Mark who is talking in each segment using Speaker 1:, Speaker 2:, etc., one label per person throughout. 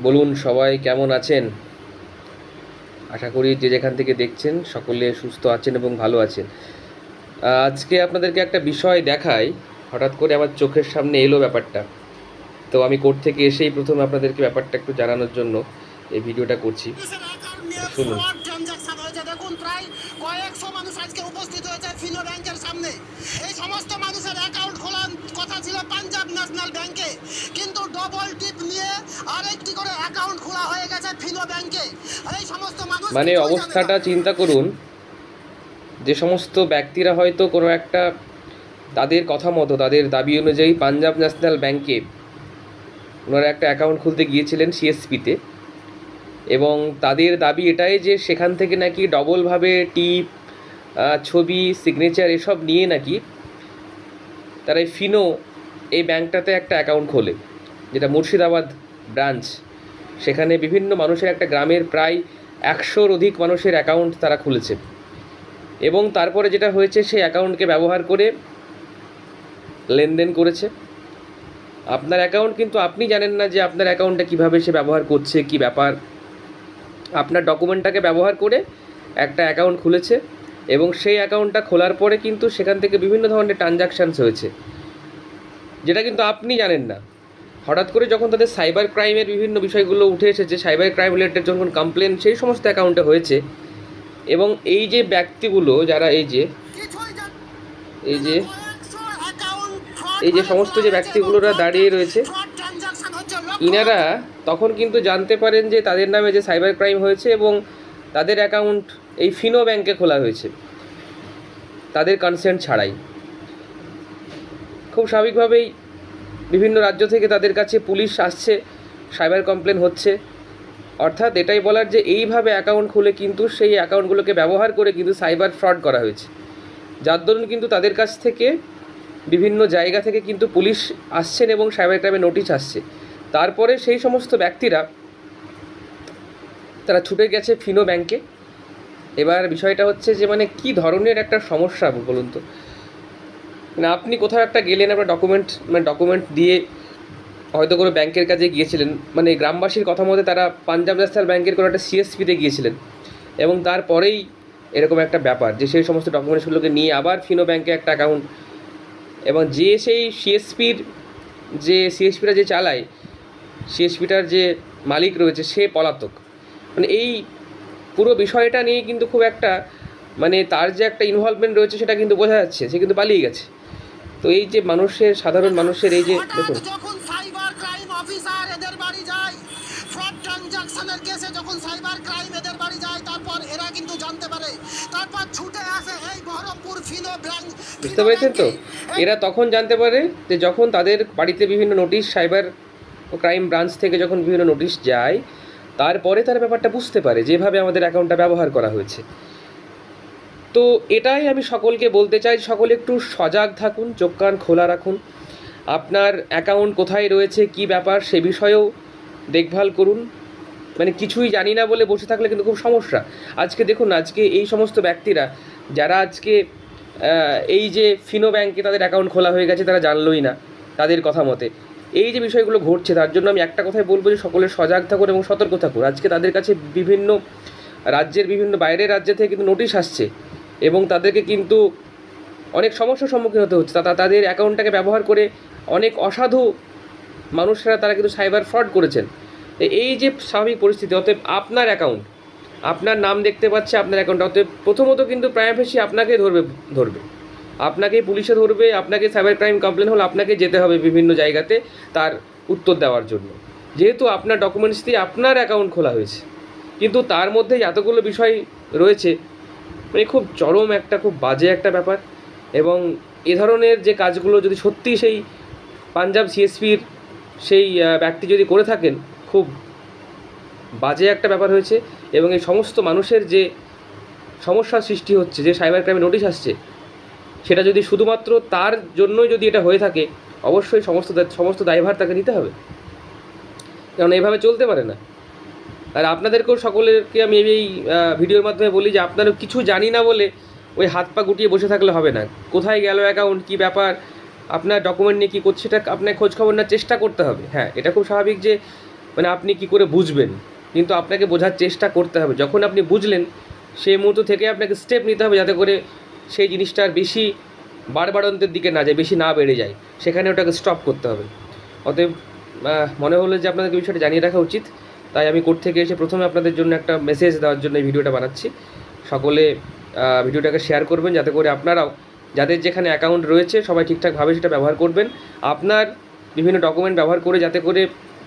Speaker 1: বলুন সবাই কেমন আছেন? আশা করি যে যেখান থেকে দেখছেন সকলে সুস্থ আছেন এবং ভালো আছেন। আজকে আপনাদেরকে একটা বিষয় দেখাই, হঠাৎ করে আমার চোখের সামনে এলো ব্যাপারটা। তো আমি কোর্ট থেকে এসেই প্রথমে আপনাদেরকে ব্যাপারটা একটু জানানোর জন্য এই ভিডিওটা করছি। শুনুন।
Speaker 2: ট্রানজাকশন হয়েছে, দেখুন প্রায় কয়েকশো মানুষ আজকে উপস্থিত হয়েছে ফিনো ব্যাংকের সামনে। এই সমস্ত মানুষের অ্যাকাউন্ট খোলার কথা ছিল পাঞ্জাব ন্যাশনাল ব্যাংকে, কিন্তু ডবল টিপ নিয়ে আরেকটি করে অ্যাকাউন্ট খোলা হয়ে গেছে ফিনো ব্যাংকে। এই সমস্ত মানুষ
Speaker 1: মানে অবস্থাটা চিন্তা করুন, যে সমস্ত ব্যক্তিরা হয়তো কোনো একটা তাদের কথা মতো তাদের দাবি অনুযায়ী পাঞ্জাব ন্যাশনাল ব্যাংকে ওনারা একটা অ্যাকাউন্ট খুলতে গিয়েছিলেন সিএসপিতে, এবং তাদের দাবি এটাই যে সেখান থেকে নাকি ডবলভাবে টিপ, ছবি, সিগনেচার এসব নিয়ে নাকি তারা এই ফিনো এই ব্যাংকটাতে একটা অ্যাকাউন্ট খোলে, যেটা মুর্শিদাবাদ ব্রাঞ্চ। সেখানে বিভিন্ন মানুষের, একটা গ্রামের প্রায় 100-র অধিক মানুষের অ্যাকাউন্ট তারা খুলেছে, এবং তারপরে যেটা হয়েছে সেই অ্যাকাউন্টকে ব্যবহার করে লেনদেন করেছে। আপনার অ্যাকাউন্ট কিন্তু আপনি জানেন না যে আপনার অ্যাকাউন্টটা কীভাবে সে ব্যবহার করছে, কী ব্যাপার। আপনার ডকুমেন্টটাকে ব্যবহার করে একটা অ্যাকাউন্ট খুলেছে, এবং সেই অ্যাকাউন্টটা খোলার পরে কিন্তু সেখান থেকে বিভিন্ন ধরনের ট্রানজাকশানস হয়েছে, যেটা কিন্তু আপনি জানেন না। হঠাৎ করে যখন তাদের সাইবার ক্রাইমের বিভিন্ন বিষয়গুলো উঠে এসেছে, সাইবার ক্রাইম রিলেটেড যখন কমপ্লেন সেই সমস্ত অ্যাকাউন্টে হয়েছে, এবং এই যে ব্যক্তিগুলো যারা এই যে এই যে এই যে সমস্ত যে ব্যক্তিগুলোরা দাঁড়িয়ে রয়েছে, ইনারা তখন কিন্তু জানতে পারেন যে তাদের নামে যে সাইবার ক্রাইম হয়েছে, এবং তাদের অ্যাকাউন্ট এই ফিনো ব্যাংকে খোলা হয়েছে তাদের কনসেন্ট ছাড়াই। খুব স্বাভাবিকভাবেই বিভিন্ন রাজ্য থেকে তাদের কাছে পুলিশ আসছে, সাইবার কমপ্লেন হচ্ছে। অর্থাৎ এটাই বলার যে এইভাবে অ্যাকাউন্ট খুলে কিন্তু সেই অ্যাকাউন্টগুলোকে ব্যবহার করে কিন্তু সাইবার ফ্রড করা হয়েছে, যার দরুন কিন্তু তাদের কাছ থেকে বিভিন্ন জায়গা থেকে কিন্তু পুলিশ আসছেন এবং সাইবার ক্রাইমে নোটিশ আসছে। তারপরে সেই সমস্ত ব্যক্তিরা তারা ছুটে গেছে ফিনো ব্যাংকে। এবার বিষয়টা হচ্ছে যে মানে কী ধরনের একটা সমস্যা বলুন তো। মানে আপনি কোথাও একটা গেলেন, আপনার ডকুমেন্ট দিয়ে হয়তো কোনো ব্যাংকের কাছে গিয়েছিলেন, মানে গ্রামবাসীর কথা মতে তারা পাঞ্জাব ন্যাশনাল ব্যাংকের কোনো একটা সিএসপিতে গিয়েছিলেন, এবং তারপরেই এরকম একটা ব্যাপার যে সেই সমস্ত ডকুমেন্টসগুলোকে নিয়ে আবার ফিনো ব্যাংকে একটা অ্যাকাউন্ট, এবং যে সেই সিএসপিটা যে চালায়, সিএসপিটার যে মালিক রয়েছে সে পলাতক। মানে এই পুরো বিষয়টা নিয়ে কিন্তু খুব একটা মানে তার যে একটা ইনভলভমেন্ট রয়েছে সেটা কিন্তু বোঝা যাচ্ছে, সে কিন্তু পালিয়ে গেছে। তো এই যে সাধারণ মানুষের এই যে দেখুন,
Speaker 2: যখন সাইবার ক্রাইম অফিসার এদের বাড়ি যায়, ফ্রড ট্রানজাকশনের কেসে যখন সাইবার ক্রাইম এদের বাড়ি যায়, তারপর এরা কিন্তু জানতে পারে, তারপর ছুটে আসে এই বহরমপুর ফিনো ব্যাংক।
Speaker 1: বুঝতে পেরেছেন তো? এরা তখন জানতে পারে যে যখন তাদের বাড়িতে বিভিন্ন নোটিশ, সাইবার ক্রাইম ব্রাঞ্চ থেকে যখন বিভিন্ন নোটিশ যায়, তারপরে তারা ব্যাপারটা বুঝতে পারে যেভাবে আমাদের অ্যাকাউন্টটা ব্যবহার করা হয়েছে। তো এটাই আমি সকলকে বলতে চাই, সকলে একটু সজাগ থাকুন, চোখ কান খোলা রাখুন। আপনার অ্যাকাউন্ট কোথায় রয়েছে, কী ব্যাপার সে বিষয়েও দেখভাল করুন। মানে কিছুই জানি না বলে বসে থাকলে কিন্তু খুব সমস্যা। আজকে দেখুন, আজকে এই সমস্ত ব্যক্তিরা যারা আজকে এই যে ফিনো ব্যাংকে তাদের অ্যাকাউন্ট খোলা হয়ে গেছে, তারা জানলোই না তাদের কথা মতে। এই যে বিষয়গুলো ঘটছে, তার জন্য আমি একটা কথাই বলবো যে সকলে সজাগ থাকুন এবং সতর্ক থাকুন। আজকে তাদের কাছে বিভিন্ন রাজ্যের, বিভিন্ন বাইরের রাজ্য থেকে কিন্তু নোটিশ আসছে, এবং তাদেরকে কিন্তু অনেক সমস্যার সম্মুখীন হতে হচ্ছে। তাদের অ্যাকাউন্টটাকে ব্যবহার করে অনেক অসাধু মানুষরা তারা কিন্তু সাইবার ফ্রড করেছেন। এই যে স্বাভাবিক পরিস্থিতি, অতএব আপনার অ্যাকাউন্ট, আপনার নাম দেখতে পাচ্ছে আপনার অ্যাকাউন্টটা, অতএব প্রথমত কিন্তু প্রাইভেসি আপনাকেই ধরবে, আপনাকেই পুলিশে ধরবে, আপনাকে সাইবার ক্রাইম কমপ্লেন হলে আপনাকে যেতে হবে বিভিন্ন জায়গাতে তার উত্তর দেওয়ার জন্য, যেহেতু আপনার ডকুমেন্টস দিয়ে আপনার অ্যাকাউন্ট খোলা হয়েছে। কিন্তু তার মধ্যে এতগুলো বিষয় রয়েছে, মানে খুব চরম একটা, খুব বাজে একটা ব্যাপার। এবং এ ধরনের যে কাজগুলো যদি সত্যি সেই পাঞ্জাব সিএসপির সেই ব্যক্তি যদি করে থাকেন, খুব বাজে একটা ব্যাপার হয়েছে। এবং এই সমস্ত মানুষের যে সমস্যার সৃষ্টি হচ্ছে, যে সাইবার ক্রাইমে নোটিশ আসছে, সেটা যদি শুধুমাত্র তার জন্যই যদি এটা হয়ে থাকে, অবশ্যই সমস্ত দায়ভার তাকে নিতে হবে, কারণ এইভাবে চলতে পারে না। আর আপনাদেরকেও সকলেরকে আমি এই ভিডিওর মাধ্যমে বলি যে আপনারও কিছু জানি না বলে ওই হাত পা গুটিয়ে বসে থাকলে হবে না। কোথায় গেল অ্যাকাউন্ট, কী ব্যাপার, আপনার ডকুমেন্ট নিয়ে কী করছে, সেটা আপনার খোঁজখবর নেওয়ার চেষ্টা করতে হবে। হ্যাঁ, এটা খুব স্বাভাবিক যে মানে আপনি কি করে বুঝবেন, কিন্তু আপনাকে বোঝার চেষ্টা করতে হবে। যখন আপনি বুঝলেন সেই মুহূর্ত থেকে আপনাকে স্টেপ নিতে হবে যাতে করে সেই জিনিসটা আর বেশি বাড়বাড়ন্তের দিকে না যায়, বেশি না বেড়ে যায়, সেখানে ওটাকে স্টপ করতে হবে। অতএব মনে হলো যে আপনাদেরকে বিষয়টা জানিয়ে রাখা উচিত, তাই আমি কোর্ট থেকে এসে প্রথমে আপনাদের জন্য একটা মেসেজ দেওয়ার জন্য এই ভিডিওটা বানাচ্ছি। সকলে ভিডিওটাকে শেয়ার করবেন যাতে করে আপনারাও, যাদের যেখানে অ্যাকাউন্ট রয়েছে, সবাই ঠিকঠাকভাবে সেটা ব্যবহার করবেন। আপনার বিভিন্ন ডকুমেন্ট ব্যবহার করে যাতে করে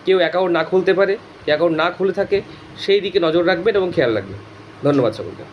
Speaker 1: কেউ অ্যাকাউন্ট না খুলতে পারে, অ্যাকাউন্ট না খুলে থাকে, সেই দিকে নজর রাখবেন এবং খেয়াল রাখবেন। ধন্যবাদ সকলকে।